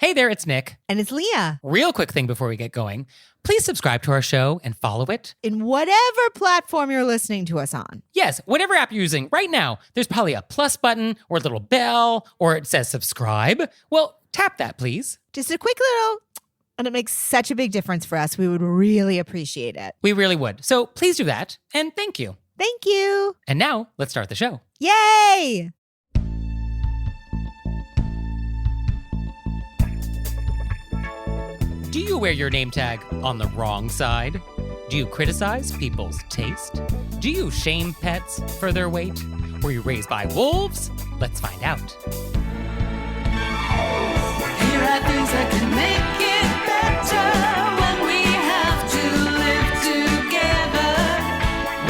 Hey there, it's Nick. And it's Leah. Real quick thing before we get going. Please subscribe to our show and follow it. In whatever platform you're listening to us on. Yes, whatever app you're using right now, there's probably a plus button or a little bell or it says subscribe. Well, tap that, please. Just a quick little, and it makes such a big difference for us. We would really appreciate it. We really would. So please do that, and thank you. Thank you. And now, let's start the show. Yay! Do you wear your name tag on the wrong side? Do you criticize people's taste? Do you shame pets for their weight? Were you raised by wolves? Let's find out. Here are things that can make it better when we have to live together.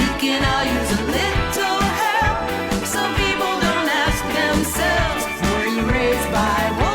We can all use a little help. Some people don't ask themselves, were you raised by wolves?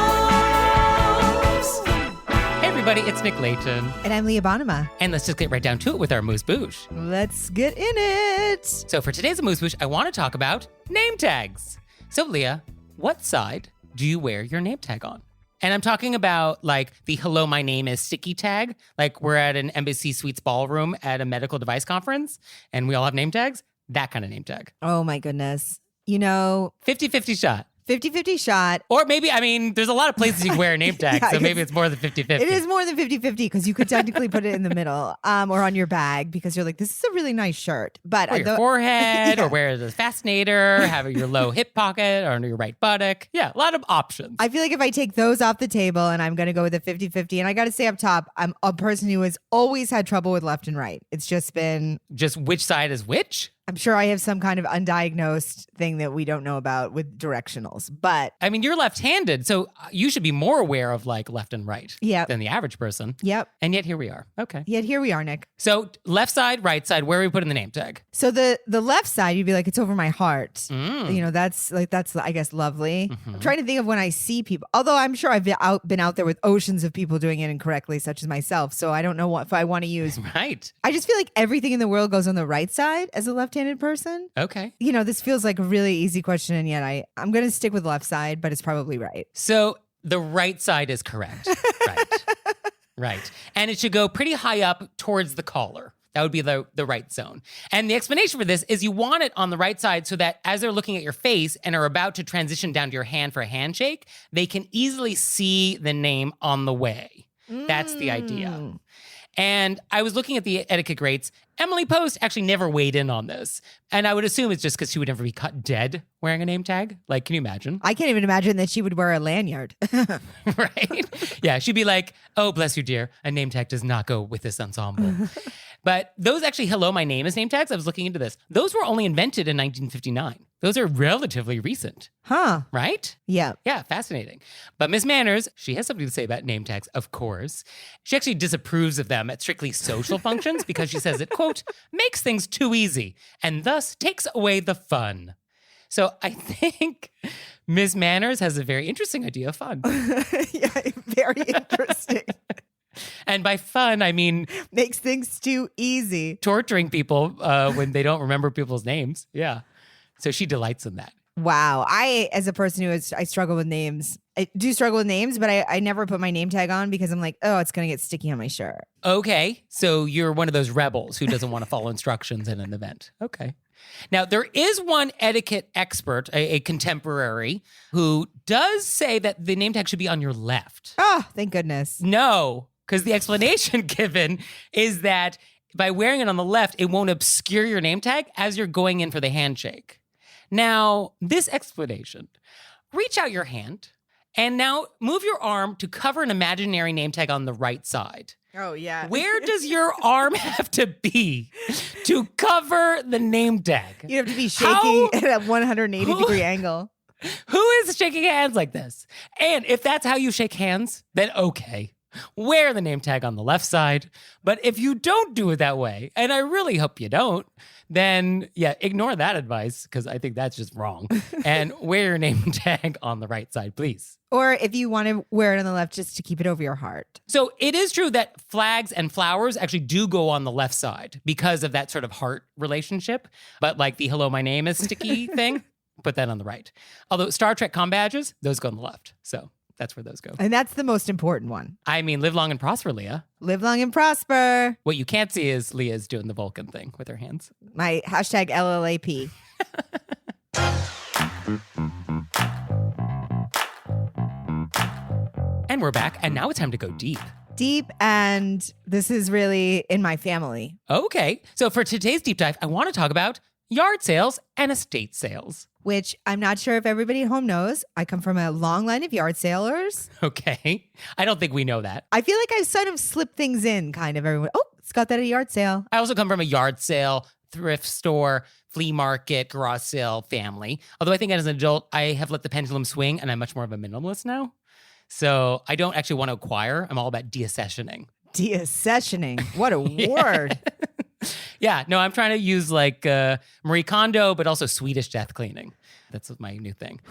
Hey everybody, it's Nick Layton. And I'm Leah Bonema. And let's just get right down to it with our AMUSE-BOUCHE. Let's get in it. So for today's AMUSE-BOUCHE, I want to talk about name tags. So Leah, what side do you wear your name tag on? And I'm talking about like the hello, my name is sticky tag. Like we're at an Embassy Suites ballroom at a medical device conference and we all have name tags. That kind of name tag. Oh my goodness. You know, 50-50 shot. 50-50 shot. Or maybe, there's a lot of places you can wear a name tag, Yeah, so maybe it's more than 50-50. It is more than 50-50 because you could technically put it in the middle or on your bag because you're like, this is a really nice shirt. But or your forehead, Yeah. or wear the fascinator, have your low hip pocket, or under your right buttock. Yeah, a lot of options. I feel like if I take those off the table and I'm going to go with a 50-50, and I got to say up top, I'm a person who has always had trouble with left and right. It's just been... Just which side is which? I'm sure I have some kind of undiagnosed thing that we don't know about with directionals, but... You're left-handed, so you should be more aware of like left and right Yep. than the average person. Yep. And yet here we are. Okay. Yet here we are, Nick. So left side, right side, where are we putting the name tag? So the left side, you'd be like, it's over my heart. Mm. You know, that's I guess, lovely. I'm trying to think of when I see people, although I'm sure I've been out there with oceans of people doing it incorrectly, such as myself. So I don't know if I want to use. Right. I just feel like everything in the world goes on the right side as a left-handed person. Okay. You know, this feels like a really easy question, and yet I'm going to stick with left side, but it's probably right. So the right side is correct. Right. Right. And it should go pretty high up towards the collar. That would be the right zone. And the explanation for this is you want it on the right side so that as they're looking at your face and are about to transition down to your hand for a handshake, they can easily see the name on the way. That's the idea. And I was looking at the etiquette greats. Emily Post actually never weighed in on this. And I would assume it's just because she would never be caught dead wearing a name tag. Like, can you imagine? I can't even imagine that she would wear a lanyard. Right? Yeah, she'd be like, oh, bless you, dear. A name tag does not go with this ensemble. But those actually, hello, my name is name tags. I was looking into this. Those were only invented in 1959. Those are relatively recent. Huh. Right? Yeah. Yeah, fascinating. But Miss Manners, she has something to say about name tags, of course. She actually disapproves of them at strictly social functions because she says it, quote, makes things too easy and thus takes away the fun. So I think Miss Manners has a very interesting idea of fun. Yeah, very interesting. And by fun, I mean... Makes things too easy. Torturing people when they don't remember people's names. Yeah. So she delights in that. Wow. I, as a person I struggle with names. I do struggle with names, but I never put my name tag on because I'm like, oh, it's going to get sticky on my shirt. Okay. So you're one of those rebels who doesn't want to follow instructions in an event. Okay. Now, there is one etiquette expert, a contemporary, who does say that the name tag should be on your left. Oh, thank goodness. No, because the explanation given is that by wearing it on the left, it won't obscure your name tag as you're going in for the handshake. Now, this explanation, reach out your hand and now move your arm to cover an imaginary name tag on the right side. Oh, yeah. Where does your arm have to be to cover the name tag? You have to be shaking at a 180-degree angle. Who is shaking hands like this? And if that's how you shake hands, then okay. Wear the name tag on the left side. But if you don't do it that way, and I really hope you don't, then yeah, ignore that advice because I think that's just wrong. And wear your name tag on the right side, please. Or if you want to wear it on the left just to keep it over your heart. So it is true that flags and flowers actually do go on the left side because of that sort of heart relationship. But like the hello, my name is sticky thing, put that on the right. Although Star Trek comm badges, those go on the left. So That's where those go. And that's the most important one. I mean, live long and prosper, Leah. Live long and prosper. What you can't see is Leah's doing the Vulcan thing with her hands. My hashtag LLAP. And we're back, and now it's time to go deep. Deep, and this is really in my family. Okay, so for today's deep dive, I want to talk about yard sales and estate sales. Which I'm not sure if everybody at home knows. I come from a long line of yard salers. Okay, I don't think we know that. I feel like I've sort of slipped things in, kind of. Everyone, oh, it's got that at a yard sale. I also come from a yard sale, thrift store, flea market, garage sale family. Although I think as an adult, I have let the pendulum swing, and I'm much more of a minimalist now. So I don't actually want to acquire. I'm all about deaccessioning. Deaccessioning. What a word. Yeah, no, I'm trying to use like Marie Kondo, but also Swedish death cleaning. That's my new thing.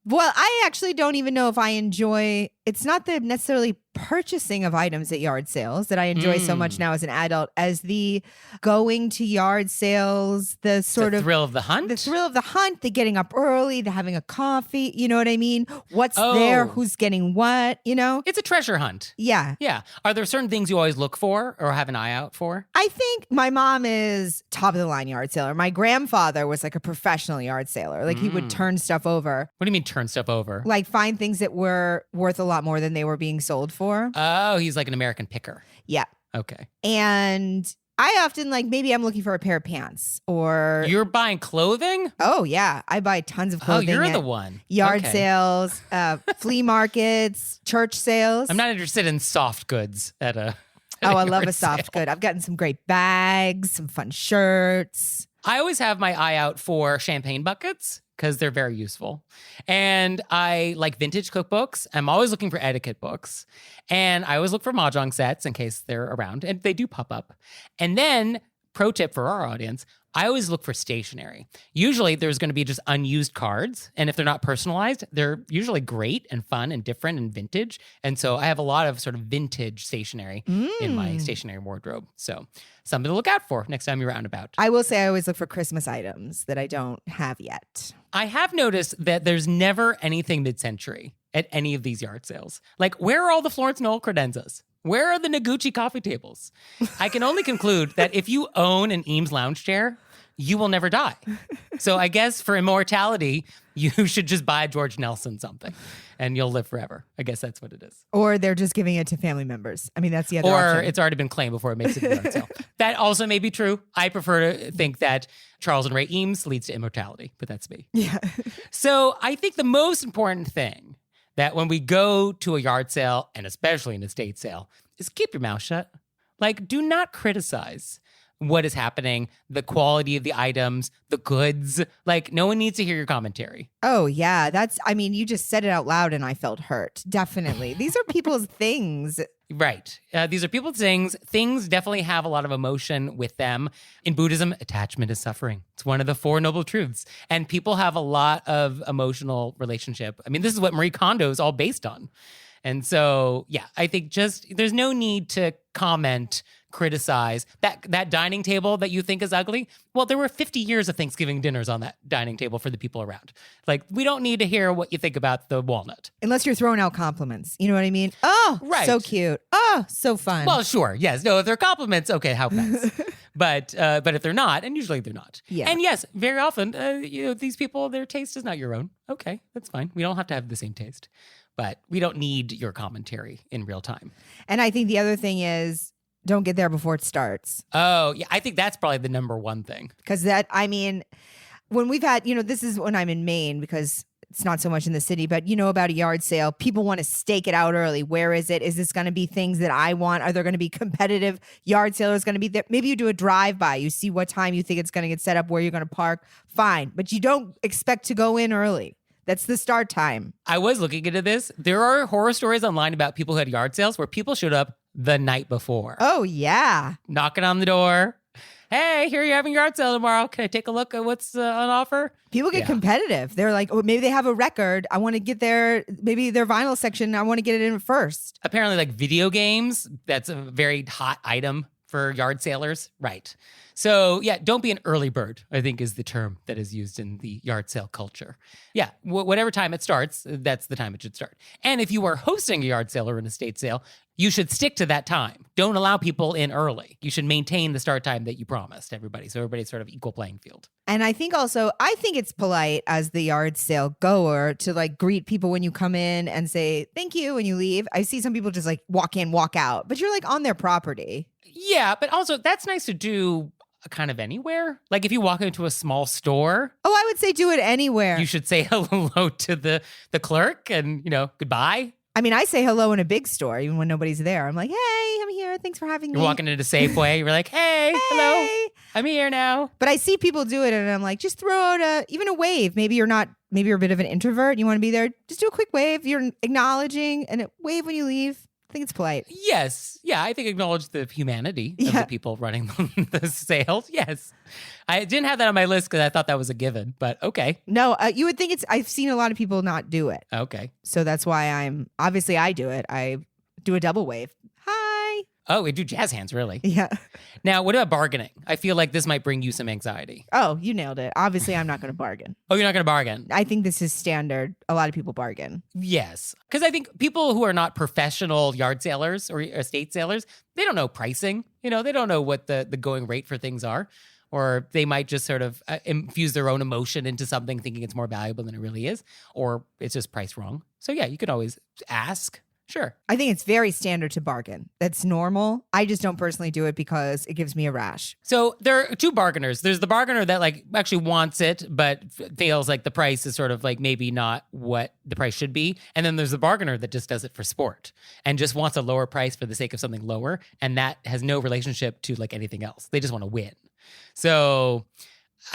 Well, I actually don't even know if I enjoy, it's not the necessarily purchasing of items at yard sales that I enjoy so much now as an adult as the going to yard sales, the sort of thrill of the hunt. The thrill of the hunt, the getting up early, the having a coffee, you know what I mean? What's there, who's getting what, you know? It's a treasure hunt. Yeah. Yeah. Are there certain things you always look for or have an eye out for? I think my mom is top of the line yard sailor. My grandfather was like a professional yard sailor. Like he would turn stuff over. What do you mean turn stuff over? Like find things that were worth a lot more than they were being sold for. Oh, he's like an American picker. Yeah. Okay. And I often like, maybe I'm looking for a pair of pants or. You're buying clothing? Oh, yeah. I buy tons of clothing. Oh, you're at the one. Yard Okay. sales, flea markets, church sales. I'm not interested in soft goods at a. Oh, I love yard a soft sale. good. I've gotten some great bags, some fun shirts. I always have my eye out for champagne buckets because they're very useful. And I like vintage cookbooks. I'm always looking for etiquette books. And I always look for mahjong sets in case they're around. And they do pop up. And then, pro tip for our audience, I always look for stationery. Usually there's going to be just unused cards. And if they're not personalized, they're usually great and fun and different and vintage. And so I have a lot of sort of vintage stationery in my stationery wardrobe. So something to look out for next time you're out and about. I will say I always look for Christmas items that I don't have yet. I have noticed that there's never anything mid-century at any of these yard sales. Like, where are all the Florence Knoll credenzas? Where are the Noguchi coffee tables? I can only conclude that if you own an Eames lounge chair, you will never die. So I guess for immortality, you should just buy George Nelson something and you'll live forever. I guess that's what it is. Or they're just giving it to family members. I mean, that's the other Or option. it's already been claimed before it makes it to the yard sale. That also may be true. I prefer to think that Charles and Ray Eames leads to immortality, but that's me. Yeah. So I think the most important thing that when we go to a yard sale, and especially an estate sale, is keep your mouth shut. Like, do not criticize what is happening, the quality of the items, the goods. Like, no one needs to hear your commentary. Oh, yeah. I mean, you just said it out loud and I felt hurt. Definitely. These are people's things. Right. These are people's things. Things definitely have a lot of emotion with them. In Buddhism, attachment is suffering. It's one of the four noble truths. And people have a lot of emotional relationship. I mean, this is what Marie Kondo is all based on. And so, yeah, I think just there's no need to comment, criticize that dining table that you think is ugly. Well, there were 50 years of Thanksgiving dinners on that dining table for the people around. Like, we don't need to hear what you think about the walnut. Unless you're throwing out compliments. You know what I mean? Oh, Right. so cute. Oh, so fun. Well, sure. Yes. No, if they're compliments, okay, how nice. But if they're not, and usually they're not. Yeah. And yes, very often, these people, their taste is not your own. Okay, that's fine. We don't have to have the same taste. But we don't need your commentary in real time. And I think the other thing is don't get there before it starts. Oh, yeah. I think that's probably the number one thing. Because when we've had, this is when I'm in Maine because it's not so much in the city, but about a yard sale, people want to stake it out early. Where is it? Is this going to be things that I want? Are there going to be competitive yard sailors going to be there? Maybe you do a drive-by. You see what time you think it's going to get set up, where you're going to park. Fine. But you don't expect to go in early. That's the start time. I was looking into this. There are horror stories online about people who had yard sales where people showed up the night before. Oh, yeah. Knocking on the door. Hey, here you're having yard sale tomorrow. Can I take a look at what's on offer? People get competitive. They're like, oh, maybe they have a record. I want to get maybe their vinyl section. I want to get it in first. Apparently, like video games, that's a very hot item for yard sailors. Right. So yeah, don't be an early bird, I think is the term that is used in the yard sale culture. Yeah, whatever time it starts, that's the time it should start. And if you are hosting a yard sale or an estate sale, you should stick to that time. Don't allow people in early. You should maintain the start time that you promised everybody. So everybody's sort of equal playing field. And I think also, I think it's polite as the yard sale goer to like greet people when you come in and say thank you when you leave. I see some people just like walk in, walk out, but you're like on their property. Yeah, but also that's nice to do kind of anywhere. Like if you walk into a small store, Oh, I would say do it anywhere. you should say hello to the clerk and, goodbye. I mean, I say hello in a big store, even when nobody's there. I'm like, hey, I'm here. Thanks for having me. You're walking into Safeway. You're like, hey, hello, Hey. I'm here now. But I see people do it and I'm like, just throw out even a wave. Maybe you're a bit of an introvert. You want to be there. Just do a quick wave. You're acknowledging and wave when you leave. I think it's polite. Yes. Yeah, I think acknowledge the humanity of the people running the sales. Yes. I didn't have that on my list because I thought that was a given, but okay. No, you would think I've seen a lot of people not do it. Okay. So that's why obviously I do it. I do a double wave. Hi. Oh, we do jazz hands, really. Yeah. Now, what about bargaining? I feel like this might bring you some anxiety. Oh, you nailed it. Obviously, I'm not going to bargain. Oh, you're not going to bargain? I think this is standard. A lot of people bargain. Yes. Because I think people who are not professional yard sailors or estate sailors, they don't know pricing. They don't know what the going rate for things are. Or they might just sort of infuse their own emotion into something thinking it's more valuable than it really is. Or it's just priced wrong. So yeah, you could always ask. Sure. I think it's very standard to bargain. That's normal. I just don't personally do it because it gives me a rash. So there are two bargainers. There's the bargainer that like actually wants it, but feels like the price is sort of like maybe not what the price should be. And then there's the bargainer that just does it for sport and just wants a lower price for the sake of something lower. And that has no relationship to like anything else. They just want to win. So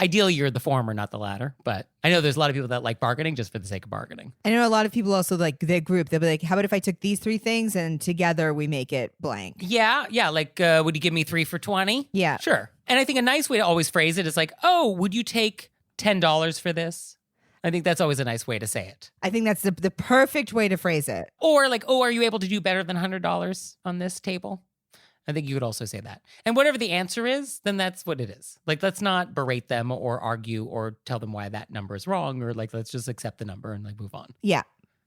ideally, you're the former, not the latter. But I know there's a lot of people that like bargaining just for the sake of bargaining. I know a lot of people also like their group. They'll be like, how about if I took these 3 things and together we make it blank? Yeah. Like, would you give me 3 for 20? Yeah. Sure. And I think a nice way to always phrase it is like, oh, would you take $10 for this? I think that's always a nice way to say it. I think that's the perfect way to phrase it. Or like, oh, are you able to do better than $100 on this table? I think you could also say that. And whatever the answer is, then that's what it is. Like, let's not berate them or argue or tell them why that number is wrong, or like, let's just accept the number and like move on. Yeah.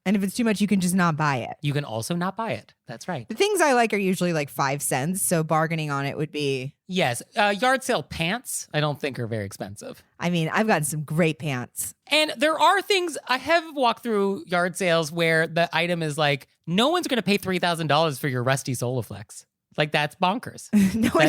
And if it's too much, you can just not buy it. You can also not buy it. That's right. The things I like are usually like 5 cents. So bargaining on it would be. Yes. Yard sale pants, I don't think are very expensive. I mean, I've gotten some great pants. And there are things, I have walked through yard sales where the item is like, no one's going to pay $3,000 for your rusty Solaflex. Like, that's bonkers.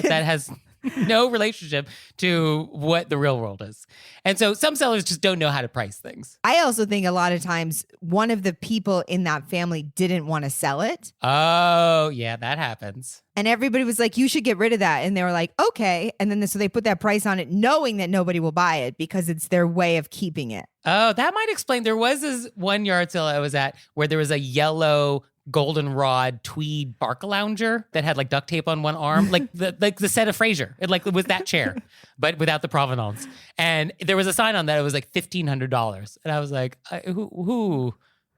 that has no relationship to what the real world is. And so some sellers just don't know how to price things. I also think a lot of times one of the people in that family didn't want to sell it. Oh, yeah, that happens. And everybody was like, you should get rid of that. And they were like, okay. And then so they put that price on it knowing that nobody will buy it because it's their way of keeping it. Oh, that might explain. There was this one yard sale I was at where there was a yellow goldenrod tweed bark lounger that had like duct tape on one arm, like the set of Frasier. It was that chair, but without the provenance. And there was a sign on that it was like $1,500, and I was like, who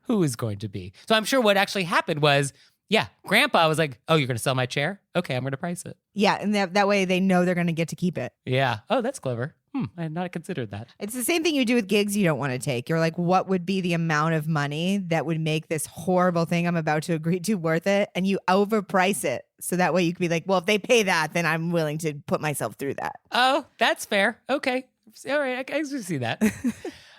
is going to be? So I'm sure what actually happened was, yeah, Grandpa was like, oh, you're going to sell my chair? Okay, I'm going to price it. Yeah, and that way they know they're going to get to keep it. Yeah. Oh, that's clever. I had not considered that. It's the same thing you do with gigs you don't want to take. You're like, what would be the amount of money that would make this horrible thing I'm about to agree to worth it? And you overprice it. So that way you could be like, well, if they pay that, then I'm willing to put myself through that. Oh, that's fair. Okay. All right. I can see that.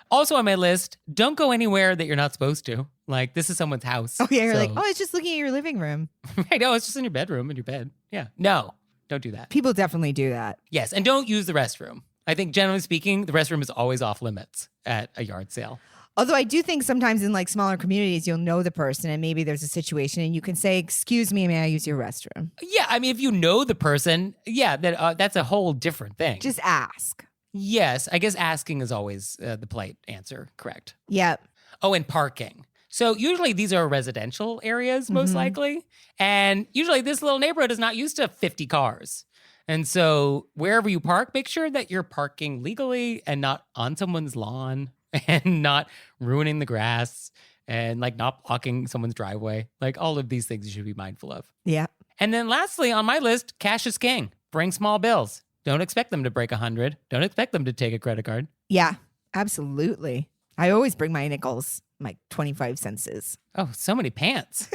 Also on my list, don't go anywhere that you're not supposed to. Like, this is someone's house. Oh, yeah. You're like, oh, it's just looking at your living room. Right. No, it's just in your bedroom, in your bed. Yeah. No, don't do that. People definitely do that. Yes. And don't use the restroom. I think generally speaking, the restroom is always off limits at a yard sale. Although I do think sometimes in like smaller communities, you'll know the person and maybe there's a situation and you can say, excuse me, may I use your restroom? Yeah. I mean, if you know the person, yeah, that's a whole different thing. Just ask. Yes. I guess asking is always the polite answer. Correct. Yep. Oh, and parking. So usually these are residential areas, most likely. And usually this little neighborhood is not used to 50 cars. And so wherever you park, make sure that you're parking legally and not on someone's lawn and not ruining the grass and like not blocking someone's driveway. Like all of these things you should be mindful of. Yeah. And then lastly on my list, cash is king. Bring small bills. Don't expect them to break 100. Don't expect them to take a credit card. Yeah, absolutely. I always bring my nickels, my 25 cents. Oh, so many pants.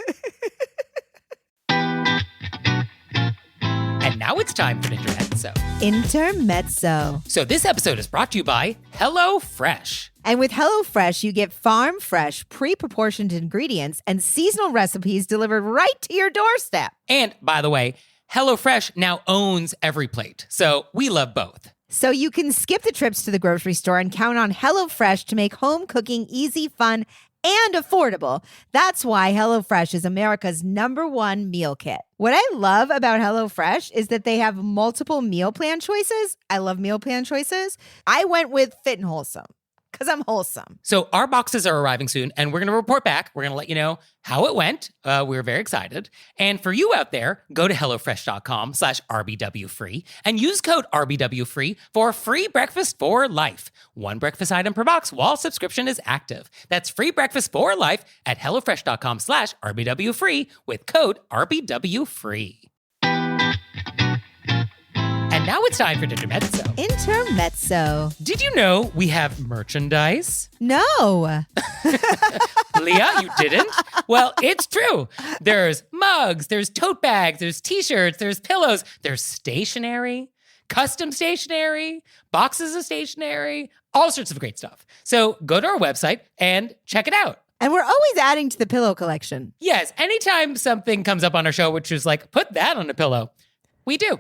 And now it's time for Intermezzo. Intermezzo. So this episode is brought to you by HelloFresh. And with HelloFresh, you get farm fresh, pre-proportioned ingredients and seasonal recipes delivered right to your doorstep. And by the way, HelloFresh now owns Every Plate. So we love both. So you can skip the trips to the grocery store and count on HelloFresh to make home cooking easy, fun, and affordable. That's why HelloFresh is America's #1 meal kit. What I love about HelloFresh is that they have multiple meal plan choices. I love meal plan choices. I went with Fit and Wholesome because I'm wholesome. So our boxes are arriving soon, and we're going to report back. We're going to let you know how it went. We're very excited. And for you out there, go to HelloFresh.com/RBWFree and use code RBWFree for free breakfast for life. One breakfast item per box while subscription is active. That's free breakfast for life at HelloFresh.com/RBWFree with code RBWFree. And now it's time for Intermezzo. Intermezzo. Did you know we have merchandise? No. Leah, you didn't? Well, it's true. There's mugs, there's tote bags, there's t-shirts, there's pillows, there's stationery, custom stationery, boxes of stationery, all sorts of great stuff. So go to our website and check it out. And we're always adding to the pillow collection. Yes, anytime something comes up on our show, which is like, put that on a pillow, we do.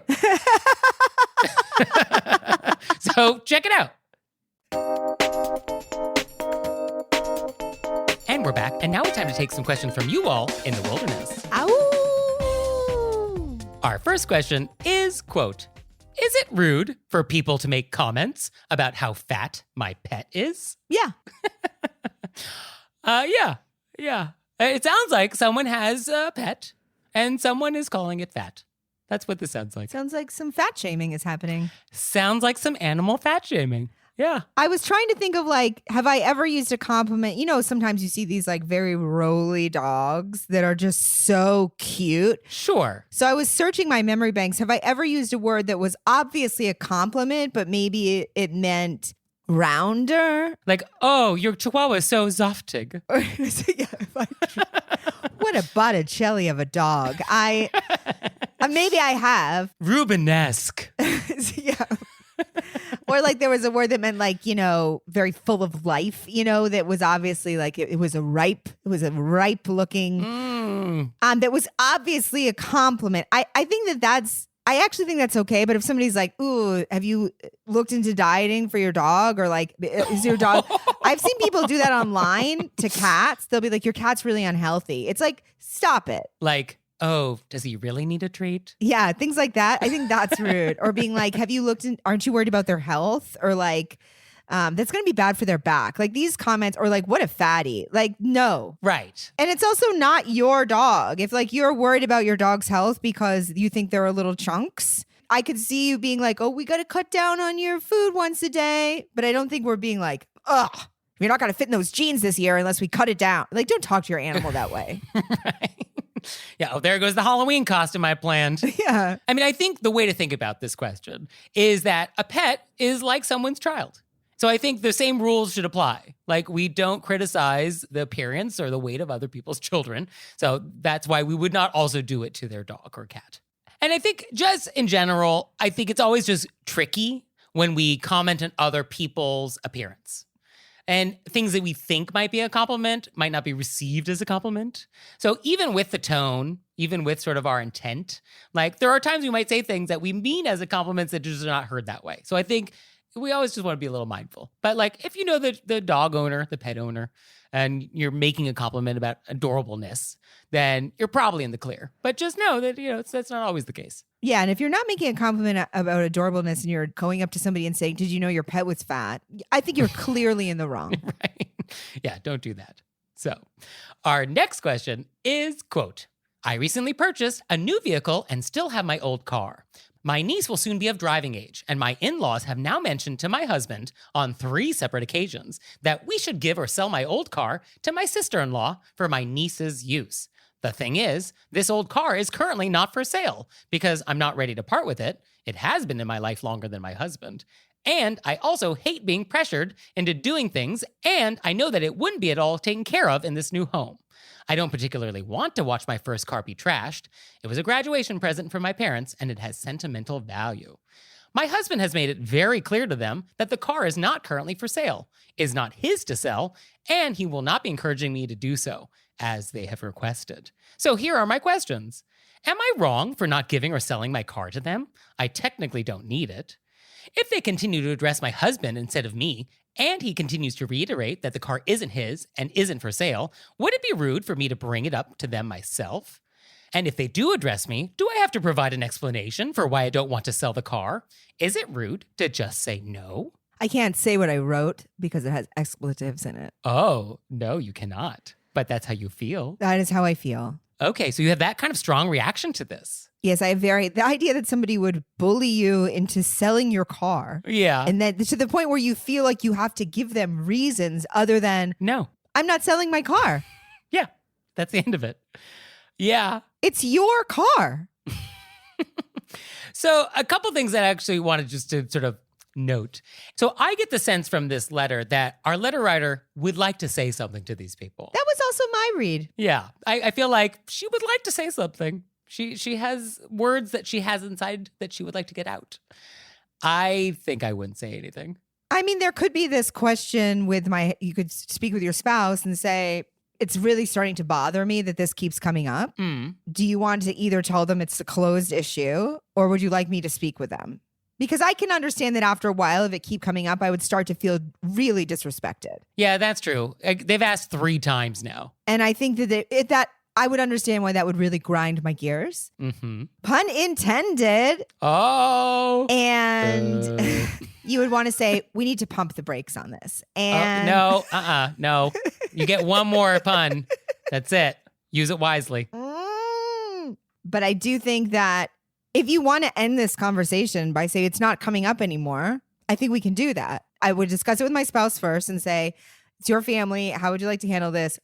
So check it out. And we're back. And now it's time to take some questions from you all in the wilderness. Ow! Our first question is, quote, is it rude for people to make comments about how fat my pet is? Yeah. Yeah. It sounds like someone has a pet and someone is calling it fat. That's what this sounds like. Sounds like some fat shaming is happening. Sounds like some animal fat shaming. Yeah. I was trying to think of like, have I ever used a compliment? You know, sometimes you see these like very roly dogs that are just so cute. Sure. So I was searching my memory banks. Have I ever used a word that was obviously a compliment, but maybe it meant rounder? Like, oh, your chihuahua is so zoftig. Or what a Botticelli of a dog. Maybe I have. Rubenesque. Yeah. Or like there was a word that meant like, you know, very full of life, you know, that was obviously like it was a ripe looking, that was obviously a compliment. I actually think that's okay. But if somebody's like, ooh, have you looked into dieting for your dog? Or like, is your dog, I've seen people do that online to cats. They'll be like, your cat's really unhealthy. It's like, stop it. Like, oh, does he really need a treat? Yeah, things like that. I think that's rude. Or being like, have you looked in, aren't you worried about their health? Or like, that's going to be bad for their back. Like these comments, or like, what a fatty. Like, no. Right. And it's also not your dog. If like you're worried about your dog's health because you think they're a little chunks, I could see you being like, oh, we got to cut down on your food once a day. But I don't think we're being like, ugh, you're not going to fit in those jeans this year unless we cut it down. Like, don't talk to your animal that way. Right. Yeah, oh, there goes the Halloween costume I planned. Yeah. I mean, I think the way to think about this question is that a pet is like someone's child. So I think the same rules should apply. Like, we don't criticize the appearance or the weight of other people's children. So that's why we would not also do it to their dog or cat. And I think just in general, I think it's always just tricky when we comment on other people's appearance. And things that we think might be a compliment might not be received as a compliment. So even with the tone, even with sort of our intent, like there are times we might say things that we mean as a compliment that just are not heard that way. So I think we always just want to be a little mindful. But like if you know the dog owner, the pet owner, and you're making a compliment about adorableness, then you're probably in the clear. But just know that, you know, that's not always the case. Yeah, and if you're not making a compliment about adorableness and you're going up to somebody and saying, did you know your pet was fat? I think you're clearly in the wrong. Right? Yeah, don't do that. So our next question is, quote, I recently purchased a new vehicle and still have my old car. My niece will soon be of driving age, and my in-laws have now mentioned to my husband on 3 separate occasions that we should give or sell my old car to my sister-in-law for my niece's use. The thing is, this old car is currently not for sale because I'm not ready to part with it. It has been in my life longer than my husband. And I also hate being pressured into doing things, and I know that it wouldn't be at all taken care of in this new home. I don't particularly want to watch my first car be trashed. It was a graduation present from my parents, and it has sentimental value. My husband has made it very clear to them that the car is not currently for sale, is not his to sell, and he will not be encouraging me to do so, as they have requested. So here are my questions. Am I wrong for not giving or selling my car to them? I technically don't need it. If they continue to address my husband instead of me, and he continues to reiterate that the car isn't his and isn't for sale, would it be rude for me to bring it up to them myself? And if they do address me, do I have to provide an explanation for why I don't want to sell the car? Is it rude to just say no? I can't say what I wrote because it has expletives in it. Oh, no, you cannot. But that's how you feel. That is how I feel. Okay, so you have that kind of strong reaction to this. Yes, the idea that somebody would bully you into selling your car. Yeah. And then to the point where you feel like you have to give them reasons other than, No. I'm not selling my car. Yeah, that's the end of it. Yeah. It's your car. So a couple things that I actually wanted just to sort of note. So I get the sense from this letter that our letter writer would like to say something to these people. That was also my read. Yeah, I feel like she would like to say something. She has words that she has inside that she would like to get out. I think I wouldn't say anything. I mean, there could be this question you could speak with your spouse and say, it's really starting to bother me that this keeps coming up. Do you want to either tell them it's a closed issue or would you like me to speak with them? Because I can understand that after a while, if it keep coming up, I would start to feel really disrespected. Yeah, that's true. They've asked 3 times now. And I think that I would understand why that would really grind my gears. Mm-hmm. Pun intended. Oh. And you would want to say, we need to pump the brakes on this. And No. You get one more pun. That's it. Use it wisely. But I do think that if you want to end this conversation by saying it's not coming up anymore, I think we can do that. I would discuss it with my spouse first and say, it's your family. How would you like to handle this?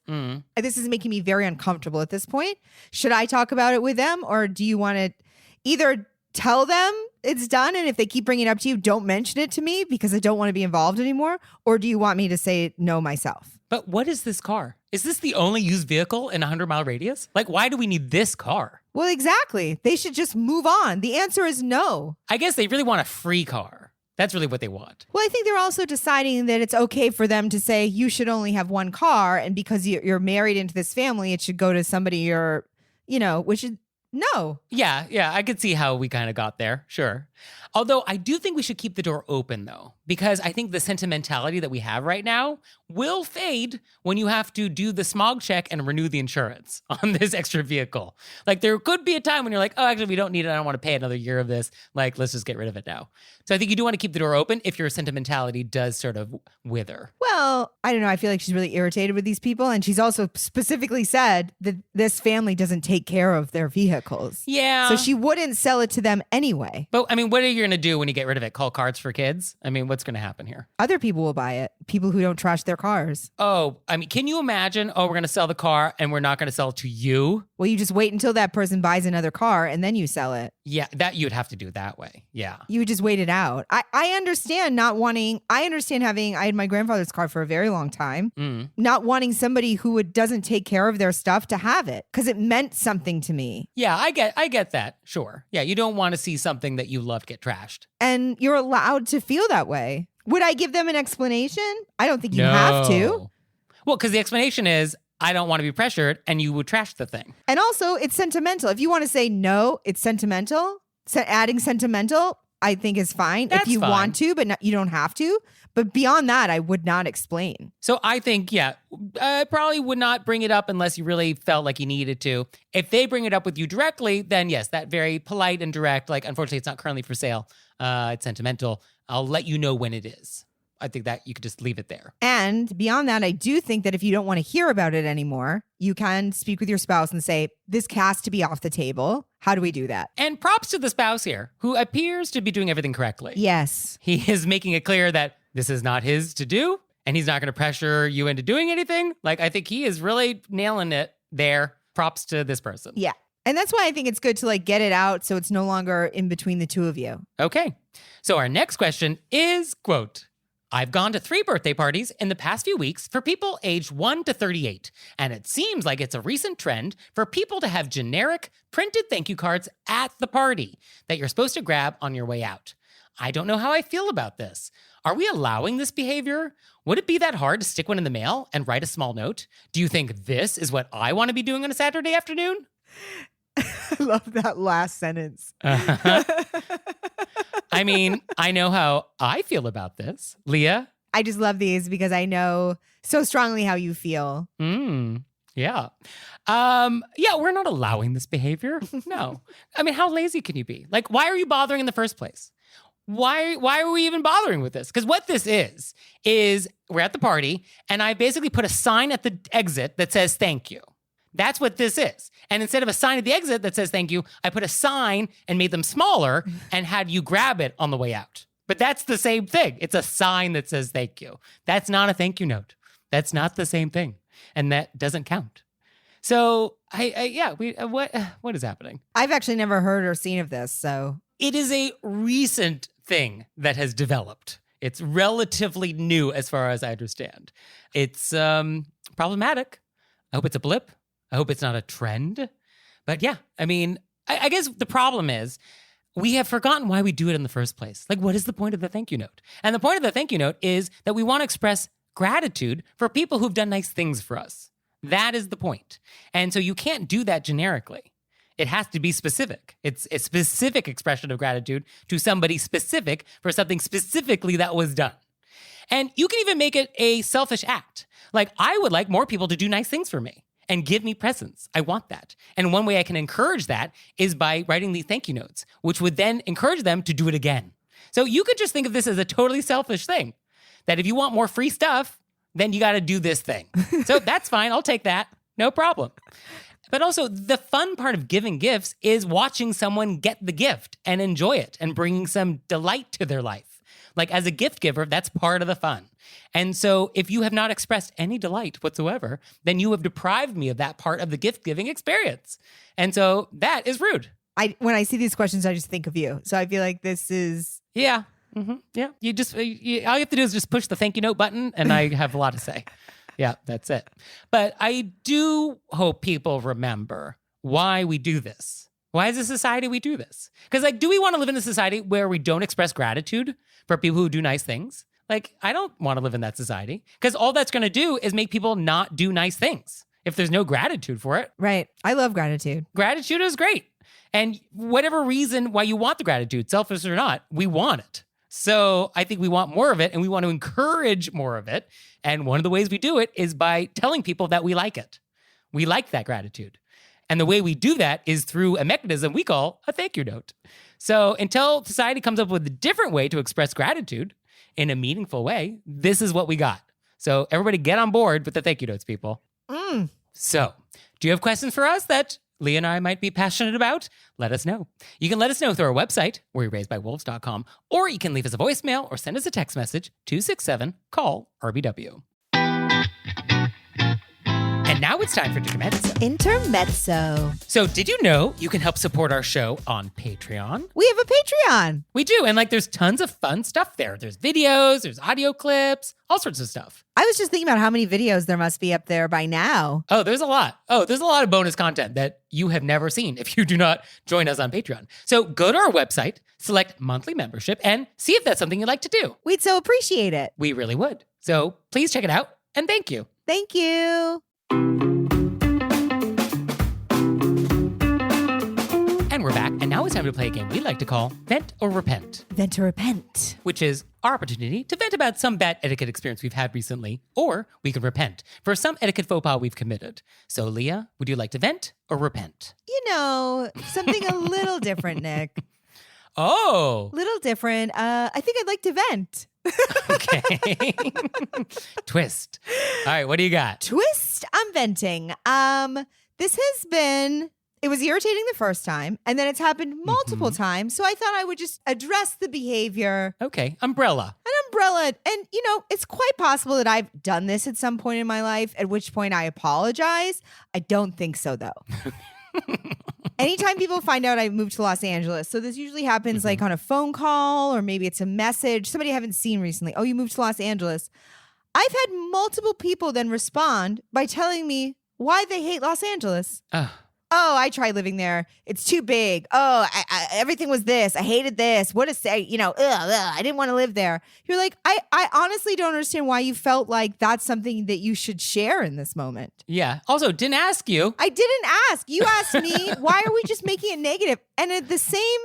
This is making me very uncomfortable at this point. Should I talk about it with them? Or do you want to either tell them it's done, and if they keep bringing it up to you, don't mention it to me because I don't want to be involved anymore? Or do you want me to say no myself? But what is this car? Is this the only used vehicle in a 100-mile radius? Like, why do we need this car? Well, exactly. They should just move on. The answer is no. I guess they really want a free car. That's really what they want. Well, I think they're also deciding that it's okay for them to say you should only have one car. And because you're married into this family, it should go to somebody which is no. Yeah, I could see how we kind of got there. Sure. Although I do think we should keep the door open, though, because I think the sentimentality that we have right now will fade when you have to do the smog check and renew the insurance on this extra vehicle. Like, there could be a time when you're like, oh, actually, we don't need it. I don't want to pay another year of this. Like, let's just get rid of it now. So I think you do want to keep the door open if your sentimentality does sort of wither. Well, I don't know. I feel like she's really irritated with these people. And she's also specifically said that this family doesn't take care of their vehicles. Yeah. So she wouldn't sell it to them anyway. But I mean, what are you going to do when you get rid of it? Call Cards for Kids? I mean, what's going to happen here? Other people will buy it. People who don't trash their cars. Oh, I mean, can you imagine? Oh, we're going to sell the car and we're not going to sell it to you? Well, you just wait until that person buys another car and then you sell it. Yeah, that you'd have to do it that way. Yeah. You would just wait it out. I understand not wanting, I had my grandfather's car for a very long time, not wanting somebody who doesn't take care of their stuff to have it because it meant something to me. Yeah, I get that. Sure. Yeah, you don't want to see something that you love get trashed. And you're allowed to feel that way. Would I give them an explanation? I don't think you have to. Well, because the explanation is, I don't want to be pressured, and you would trash the thing. And also, it's sentimental. If you want to say no, it's sentimental. Adding sentimental, I think is fine. That's if you fine. want to, but you don't have to. But beyond that, I would not explain. So I think, I probably would not bring it up unless you really felt like you needed to. If they bring it up with you directly, then yes, that very polite and direct, like, unfortunately, it's not currently for sale. It's sentimental. I'll let you know when it is. I think that you could just leave it there. And beyond that, I do think that if you don't want to hear about it anymore, you can speak with your spouse and say, this has to be off the table. How do we do that? And props to the spouse here, who appears to be doing everything correctly. Yes. He is making it clear that this is not his to do, and he's not going to pressure you into doing anything. Like, I think he is really nailing it there. props to this person. Yeah. And that's why I think it's good to like get it out so it's no longer in between the two of you. Okay. So our next question is, quote, I've gone to 3 birthday parties in the past few weeks for people aged 1 to 38, and it seems like it's a recent trend for people to have generic printed thank you cards at the party that you're supposed to grab on your way out. I don't know how I feel about this. Are we allowing this behavior? Would it be that hard to stick one in the mail and write a small note? Do you think this is what I want to be doing on a Saturday afternoon? I love that last sentence. I mean, I know how I feel about this. Leah? I just love these because I know so strongly how you feel. Yeah. Yeah, we're not allowing this behavior. No. I mean, how lazy can you be? Like, why are you bothering in the first place? Why are we even bothering with this? Because what this is we're at the party and I basically put a sign at the exit that says thank you. That's what this is. And instead of a sign at the exit that says thank you, I put a sign and made them smaller and had you grab it on the way out. But that's the same thing. It's a sign that says thank you. That's not a thank you note. That's not the same thing. And that doesn't count. So what is happening? I've actually never heard or seen of this, so. It is a recent thing that has developed. It's relatively new as far as I understand. It's problematic. I hope it's a blip. I hope it's not a trend. But yeah, I mean, I guess the problem is we have forgotten why we do it in the first place. Like, what is the point of the thank you note? And the point of the thank you note is that we want to express gratitude for people who've done nice things for us. That is the point. And so you can't do that generically. It has to be specific. It's a specific expression of gratitude to somebody specific for something specifically that was done. And you can even make it a selfish act. Like, I would like more people to do nice things for me and give me presents. I want that. And one way I can encourage that is by writing these thank you notes, which would then encourage them to do it again. So you could just think of this as a totally selfish thing, that if you want more free stuff, then you got to do this thing. So that's fine. I'll take that. No problem. But also, the fun part of giving gifts is watching someone get the gift and enjoy it and bringing some delight to their life. Like, as a gift giver, that's part of the fun. And so if you have not expressed any delight whatsoever, then you have deprived me of that part of the gift-giving experience. And so that is rude. When I see these questions, I just think of you. So I feel like this is... Yeah. Mm-hmm. Yeah. All you have to do is just push the thank you note button, and I have a lot to say. Yeah, that's it. But I do hope people remember why we do this. Why as a society we do this? Because, like, do we want to live in a society where we don't express gratitude for people who do nice things? Like, I don't want to live in that society, because all that's going to do is make people not do nice things if there's no gratitude for it. Right. I love gratitude. Gratitude is great. And whatever reason why you want the gratitude, selfish or not, we want it. So I think we want more of it, and we want to encourage more of it. And one of the ways we do it is by telling people that we like it. We like that gratitude. And the way we do that is through a mechanism we call a thank you note. So until society comes up with a different way to express gratitude in a meaningful way, this is what we got. So everybody get on board with the thank you notes, people. So do you have questions for us that Leah and I might be passionate about? Let us know. You can let us know through our website, wereraisedbywolves.com, or you can leave us a voicemail or send us a text message, 267-CALL-RBW. And now it's time for Intermezzo. Intermezzo. So did you know you can help support our show on Patreon? We have a Patreon. We do. And there's tons of fun stuff there. There's videos, there's audio clips, all sorts of stuff. I was just thinking about how many videos there must be up there by now. Oh, there's a lot. There's a lot of bonus content that you have never seen if you do not join us on Patreon. So go to our website, select monthly membership, and see if that's something you'd like to do. We'd so appreciate it. We really would. So please check it out, and thank you. Thank you. And we're back, and now it's time to play a game we like to call Vent or Repent. Vent or repent. Which is our opportunity to vent about some bad etiquette experience we've had recently, or we can repent for some etiquette faux pas we've committed. So, Leah, would you like to vent or repent? You know, something a little different, Nick. Oh. Little different. I think I'd like to vent. Okay. Twist. All right, what do you got? Twist, I'm venting. This has been... It was irritating the first time, and then it's happened multiple times. So I thought I would just address the behavior. Okay, umbrella. An umbrella. And, it's quite possible that I've done this at some point in my life, at which point I apologize. I don't think so, though. Anytime people find out I moved to Los Angeles, so this usually happens like on a phone call, or maybe it's a message, somebody I haven't seen recently. Oh, you moved to Los Angeles. I've had multiple people then respond by telling me why they hate Los Angeles. Oh, I tried living there. It's too big. Oh, everything was this. I hated this. What a say, I didn't want to live there. You're like, I honestly don't understand why you felt like that's something that you should share in this moment. Yeah. Also, didn't ask you. I didn't ask. You asked me. Why are we just making it negative? And at the same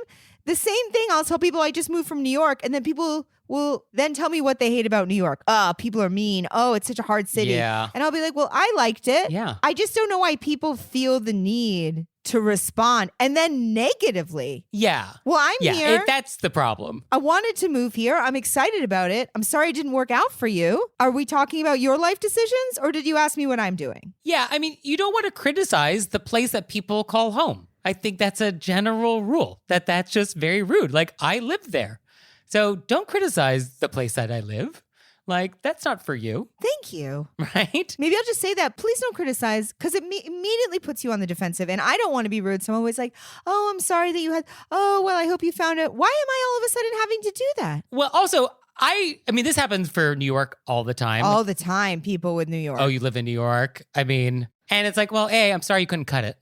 thing, I'll tell people I just moved from New York, and then people will then tell me what they hate about New York. Oh, people are mean. Oh, it's such a hard city. Yeah. And I'll be like, well, I liked it. Yeah. I just don't know why people feel the need to respond and then negatively. Yeah. Well, I'm here. That's the problem. I wanted to move here. I'm excited about it. I'm sorry it didn't work out for you. Are we talking about your life decisions, or did you ask me what I'm doing? Yeah. I mean, you don't want to criticize the place that people call home. I think that's a general rule, that's just very rude. Like, I lived there. So don't criticize the place that I live. Like, that's not for you. Thank you. Right? Maybe I'll just say that. Please don't criticize, because it immediately puts you on the defensive. And I don't want to be rude. Someone was like, oh, I'm sorry that you had, oh, well, I hope you found it. Why am I all of a sudden having to do that? Well, also, I mean, this happens for New York all the time. All the time, people with New York. Oh, you live in New York? I mean, and it's like, well, hey, I'm sorry you couldn't cut it.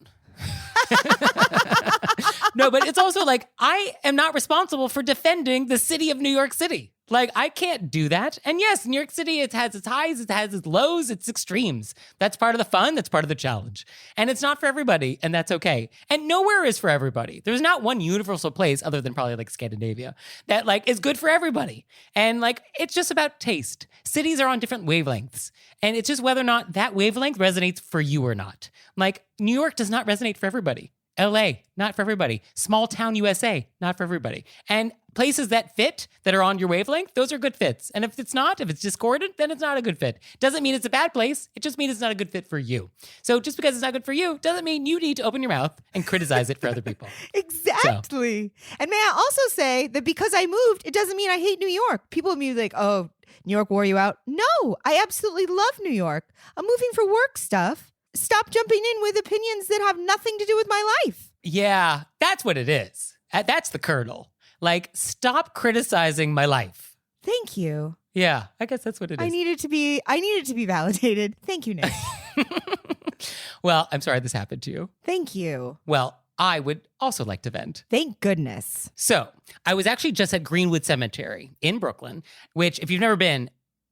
No, but it's also like, I am not responsible for defending the city of New York City. Like, I can't do that. And yes, New York City, it has its highs, it has its lows, its extremes. That's part of the fun. That's part of the challenge. And it's not for everybody, and that's okay. And nowhere is for everybody. There's not one universal place, other than probably like Scandinavia, that like is good for everybody. And like, it's just about taste. Cities are on different wavelengths. And it's just whether or not that wavelength resonates for you or not. Like, New York does not resonate for everybody. LA, not for everybody. Small town USA, not for everybody. And places that fit, that are on your wavelength, those are good fits. And if it's not, if it's discordant, then it's not a good fit. Doesn't mean it's a bad place. It just means it's not a good fit for you. So just because it's not good for you doesn't mean you need to open your mouth and criticize it for other people. Exactly. So. And may I also say that because I moved, it doesn't mean I hate New York. People be like, oh, New York wore you out. No, I absolutely love New York. I'm moving for work stuff. Stop jumping in with opinions that have nothing to do with my life. Yeah, that's what it is. That's the kernel. Like, stop criticizing my life. Thank you. Yeah, I guess that's what it is. I needed to be validated. Thank you, Nick. Well, I'm sorry this happened to you. Thank you. Well, I would also like to vent. Thank goodness. So, I was actually just at Greenwood Cemetery in Brooklyn, which, if you've never been,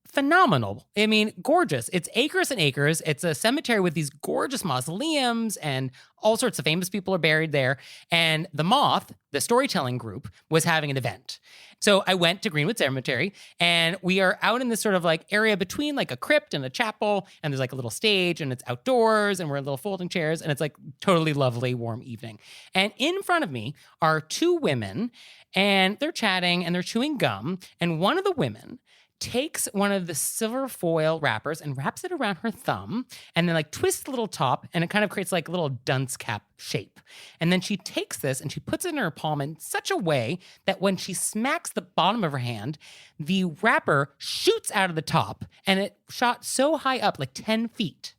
phenomenal. I mean, gorgeous. It's acres and acres. It's a cemetery with these gorgeous mausoleums, and all sorts of famous people are buried there. And the Moth, the storytelling group, was having an event. So I went to Greenwood Cemetery, and we are out in this sort of like area between like a crypt and a chapel, and there's like a little stage, and it's outdoors, and we're in little folding chairs, and it's like totally lovely, warm evening. And in front of me are two women, and they're chatting, and they're chewing gum, and one of the women takes one of the silver foil wrappers and wraps it around her thumb, and then like twists the little top, and it kind of creates like a little dunce cap shape. And then she takes this and she puts it in her palm in such a way that when she smacks the bottom of her hand, the wrapper shoots out of the top, and it shot so high up, like 10 feet.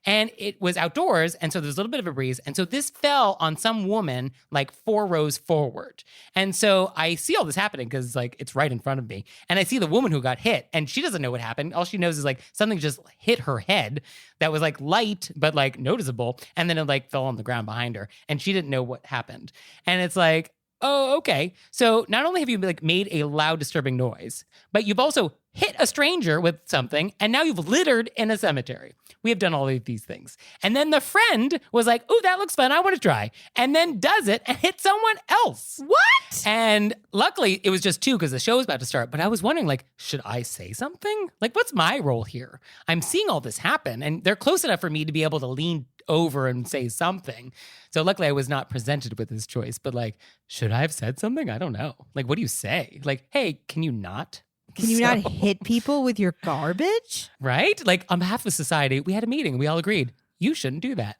And it was outdoors, and so there's a little bit of a breeze. And so this fell on some woman like 4 rows forward. And so I see all this happening because like it's right in front of me. And I see the woman who got hit, and she doesn't know what happened. All she knows is like something just hit her head that was like light, but like noticeable. And then it like fell on the ground behind her. And she didn't know what happened. And it's like, oh, okay. So not only have you like made a loud, disturbing noise, but you've also hit a stranger with something, and now you've littered in a cemetery. We have done all of these things. And then the friend was like, ooh, that looks fun. I want to try. And then does it and hits someone else. What? And luckily it was just 2 because the show was about to start. But I was wondering, like, should I say something? Like, what's my role here? I'm seeing all this happen, and they're close enough for me to be able to lean over and say something. So luckily I was not presented with this choice. But like, should I have said something? I don't know. Like, what do you say? Like, hey, can you not? Can you not hit people with your garbage? Right? Like, on behalf of society, we had a meeting. We all agreed. you shouldn't do that.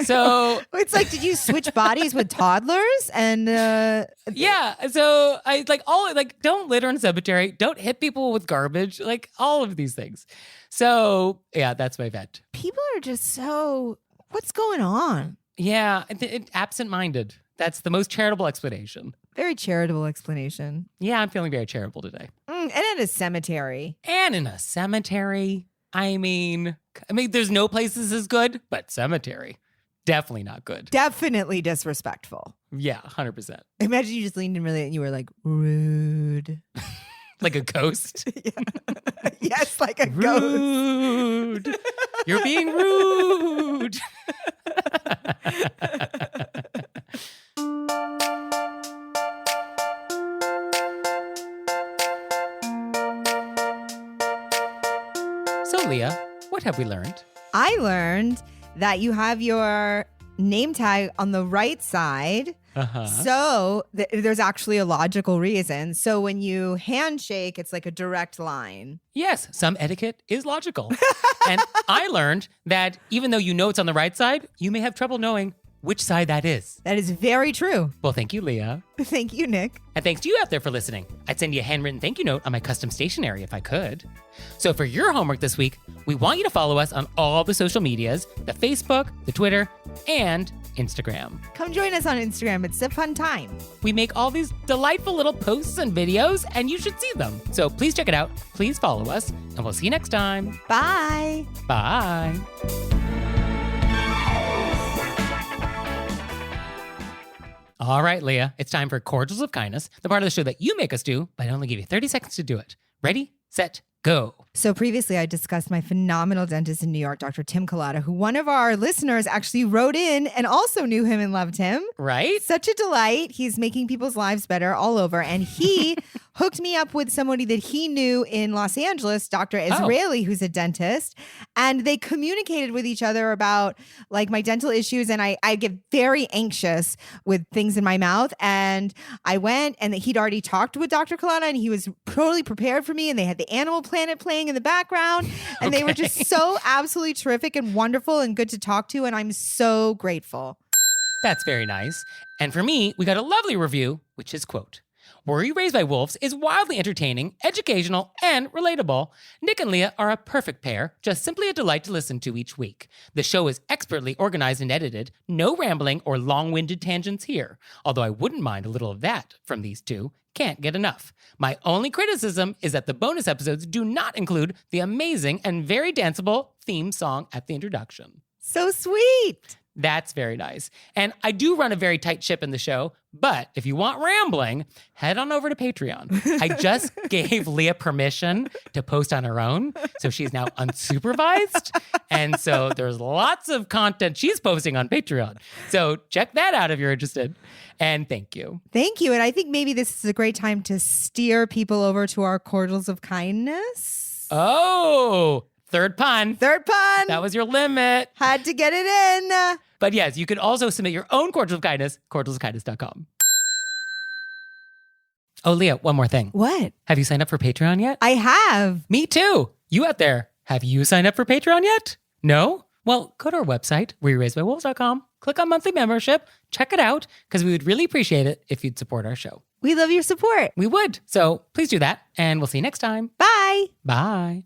So It's like, did you switch bodies with toddlers? And yeah, so I don't litter in a cemetery, don't hit people with garbage, like all of these things. So yeah, that's my vent. people are just so, what's going on? Yeah, absent-minded. That's the most charitable explanation. Very charitable explanation. Yeah, I'm feeling very charitable today. And at a cemetery. And in a cemetery, I mean, there's no place this is good, but cemetery, definitely not good. Definitely disrespectful. Yeah, 100%. Imagine you just leaned in really and you were like, rude. Like a ghost. Yes, like a ghost. Rude. You're being rude. So, Leah, what have we learned? I learned that you have your name tag on the right side. Uh-huh. So there's actually a logical reason. So when you handshake, it's like a direct line. Yes, some etiquette is logical. And I learned that even though you know it's on the right side, you may have trouble knowing which side that is. That is very true. Well, thank you, Leah. Thank you, Nick. And thanks to you out there for listening. I'd send you a handwritten thank you note on my custom stationery if I could. So for your homework this week, we want you to follow us on all the social medias, the Facebook, the Twitter, and Instagram. Come join us on Instagram. It's a fun time. We make all these delightful little posts and videos, and you should see them. So please check it out. Please follow us, and we'll see you next time. Bye. Bye. All right, Leah, it's time for Cordials of Kindness, the part of the show that you make us do, but I only give you 30 seconds to do it. Ready, set, go. So previously I discussed my phenomenal dentist in New York, Dr. Tim Collada, who one of our listeners actually wrote in and also knew him and loved him. Right? Such a delight. He's making people's lives better all over. And he hooked me up with somebody that he knew in Los Angeles, Dr. Israeli, who's a dentist. And they communicated with each other about like my dental issues. And I get very anxious with things in my mouth. And I went and he'd already talked with Dr. Collada and he was totally prepared for me. And they had the Animal Planet playing in the background. And they were just so absolutely terrific and wonderful and good to talk to. And I'm so grateful. That's very nice. And for me, we got a lovely review, which is, quote, Were You Raised by Wolves is wildly entertaining, educational, and relatable. Nick and Leah are a perfect pair, just simply a delight to listen to each week. The show is expertly organized and edited, no rambling or long-winded tangents here, although I wouldn't mind a little of that from these two. Can't get enough. My only criticism is that the bonus episodes do not include the amazing and very danceable theme song at the introduction. So sweet. That's very nice. And I do run a very tight ship in the show, but if you want rambling, head on over to Patreon. I just gave Leah permission to post on her own, so she's now unsupervised. And so there's lots of content she's posting on Patreon. So check that out if you're interested. And thank you. Thank you. And I think maybe this is a great time to steer people over to our Cordials of Kindness. Oh, third pun. Third pun. That was your limit. Had to get it in. But yes, you can also submit your own Cordials of Kindness, cordialsofkindness.com. Oh, Leah, one more thing. What? Have you signed up for Patreon yet? I have. Me too. You out there, have you signed up for Patreon yet? No? Well, go to our website, wereyouRaisedByWolves.com, click on monthly membership, check it out, because we would really appreciate it if you'd support our show. We love your support. We would. So please do that, and we'll see you next time. Bye. Bye.